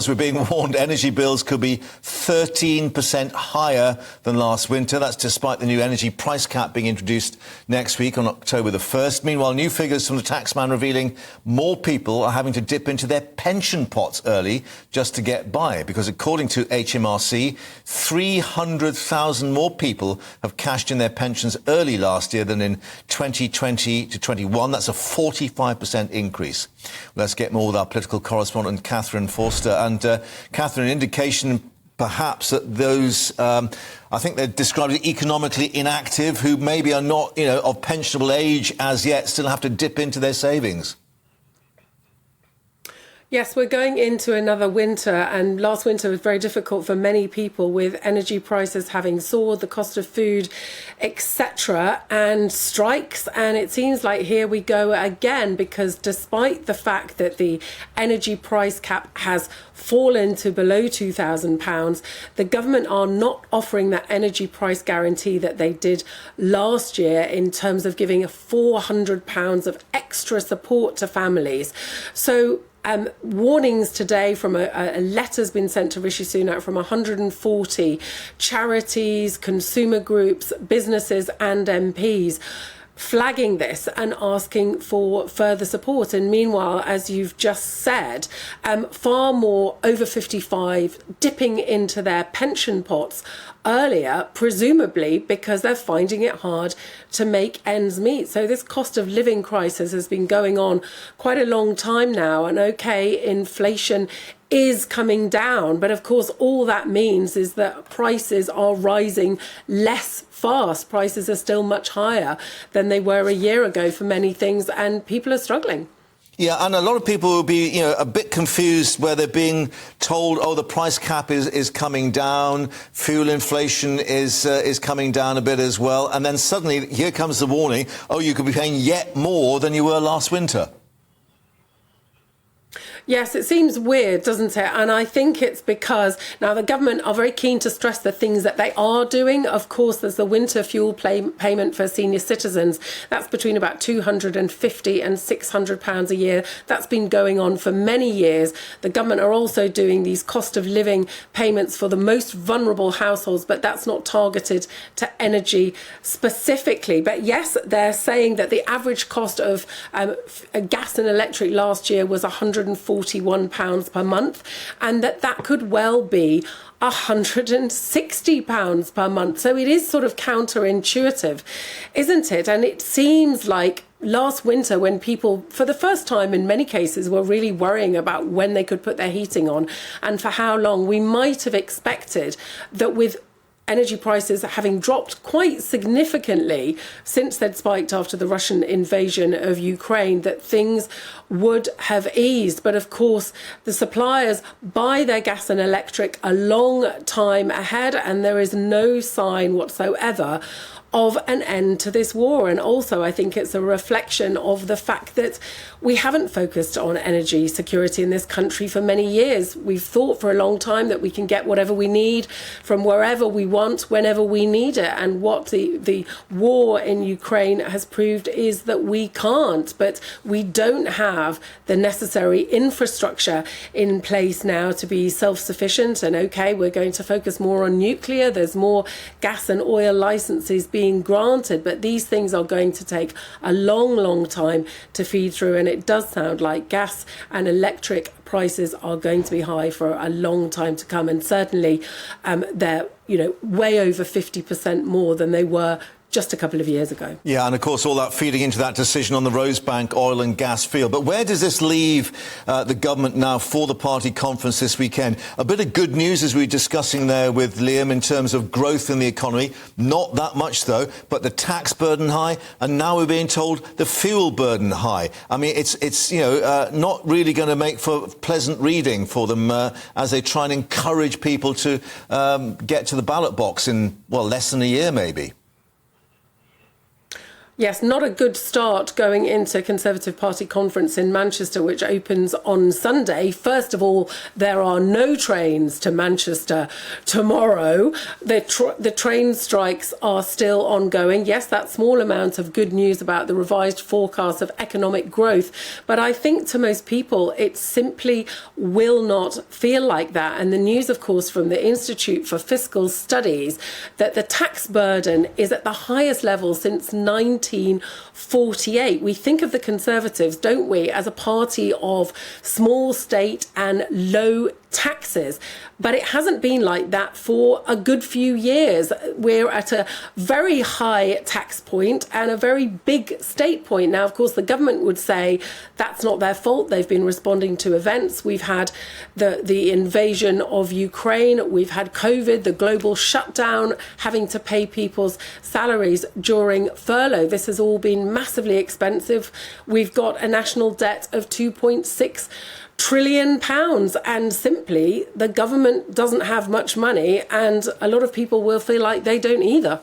as we're being warned, energy bills could be 13% higher than last winter. That's despite the new energy price cap being introduced next week on October the 1st. Meanwhile, new figures from the taxman revealing more people are having to dip into their pension pots early just to get by, because according to HMRC, 300,000 more people have cashed in their pensions early last year than in 2020 to 21. That's a 45% increase. Let's get more with our political correspondent, Katherine Forster. And Katherine, an indication perhaps that those, I think they're described as economically inactive, who maybe are not, of pensionable age as yet, still have to dip into their savings. Yes, we're going into another winter, and last winter was very difficult for many people, with energy prices having soared, the cost of food, etc., and strikes. And it seems like here we go again, because despite the fact that the energy price cap has fallen to below £2,000, the government are not offering that energy price guarantee that they did last year in terms of giving £400 of extra support to families. So warnings today from a letter's been sent to Rishi Sunak from 140 charities, consumer groups, businesses and MPs, flagging this and asking for further support. And meanwhile, as you've just said, far more over 55 dipping into their pension pots earlier, presumably because they're finding it hard to make ends meet. So this cost of living crisis has been going on quite a long time now. And OK, inflation is coming down, but of course all that means is that prices are rising less fast. Prices are still much higher than they were a year ago for many things, and people are struggling. Yeah, and a lot of people will be, a bit confused where they're being told, oh, the price cap is coming down, fuel inflation is coming down a bit as well, and then suddenly here comes the warning, oh, you could be paying yet more than you were last winter. Yes, it seems weird, doesn't it? And I think it's because now the government are very keen to stress the things that they are doing. Of course, there's the winter fuel payment for senior citizens. That's between about £250 and £600 a year. That's been going on for many years. The government are also doing these cost of living payments for the most vulnerable households, but that's not targeted to energy specifically. But yes, they're saying that the average cost of gas and electric last year was £141 per month, and that could well be £160 per month. So it is sort of counterintuitive, isn't it? And it seems like last winter, when people, for the first time in many cases, were really worrying about when they could put their heating on and for how long, we might have expected that with energy prices having dropped quite significantly since they'd spiked after the Russian invasion of Ukraine, that things would have eased. But of course, the suppliers buy their gas and electric a long time ahead, and there is no sign whatsoever of an end to this war. And also, I think it's a reflection of the fact that we haven't focused on energy security in this country for many years. We've thought for a long time that we can get whatever we need from wherever we want, whenever we need it. And what the war in Ukraine has proved is that we can't. But we don't have the necessary infrastructure in place now to be self-sufficient. And OK, we're going to focus more on nuclear. There's more gas and oil licenses being granted, but these things are going to take a long time to feed through. And it does sound like gas and electric prices are going to be high for a long time to come. And certainly they're, way over 50% more than they were just a couple of years ago. Yeah, and of course all that feeding into that decision on the Rosebank oil and gas field. But where does this leave the government now for the party conference this weekend? A bit of good news, as we were discussing there with Liam, in terms of growth in the economy. Not that much, though, but the tax burden high, and now we're being told the fuel burden high. I mean, it's not really going to make for pleasant reading for them as they try and encourage people to get to the ballot box in, less than a year, maybe. Yes, not a good start going into Conservative Party conference in Manchester, which opens on Sunday. First of all, there are no trains to Manchester tomorrow. The train strikes are still ongoing. Yes, that small amount of good news about the revised forecast of economic growth. But I think to most people, it simply will not feel like that. And the news, of course, from the Institute for Fiscal Studies, that the tax burden is at the highest level since 1948. We think of the Conservatives, don't we, as a party of small state and low taxes, but it hasn't been like that for a good few years. We're at a very high tax point and a very big state point. Now, of course, the government would say that's not their fault. They've been responding to events. We've had the invasion of Ukraine. We've had COVID, the global shutdown, having to pay people's salaries during furlough. This has all been massively expensive. We've got a national debt of £2.6 trillion, and simply the government doesn't have much money, and a lot of people will feel like they don't either.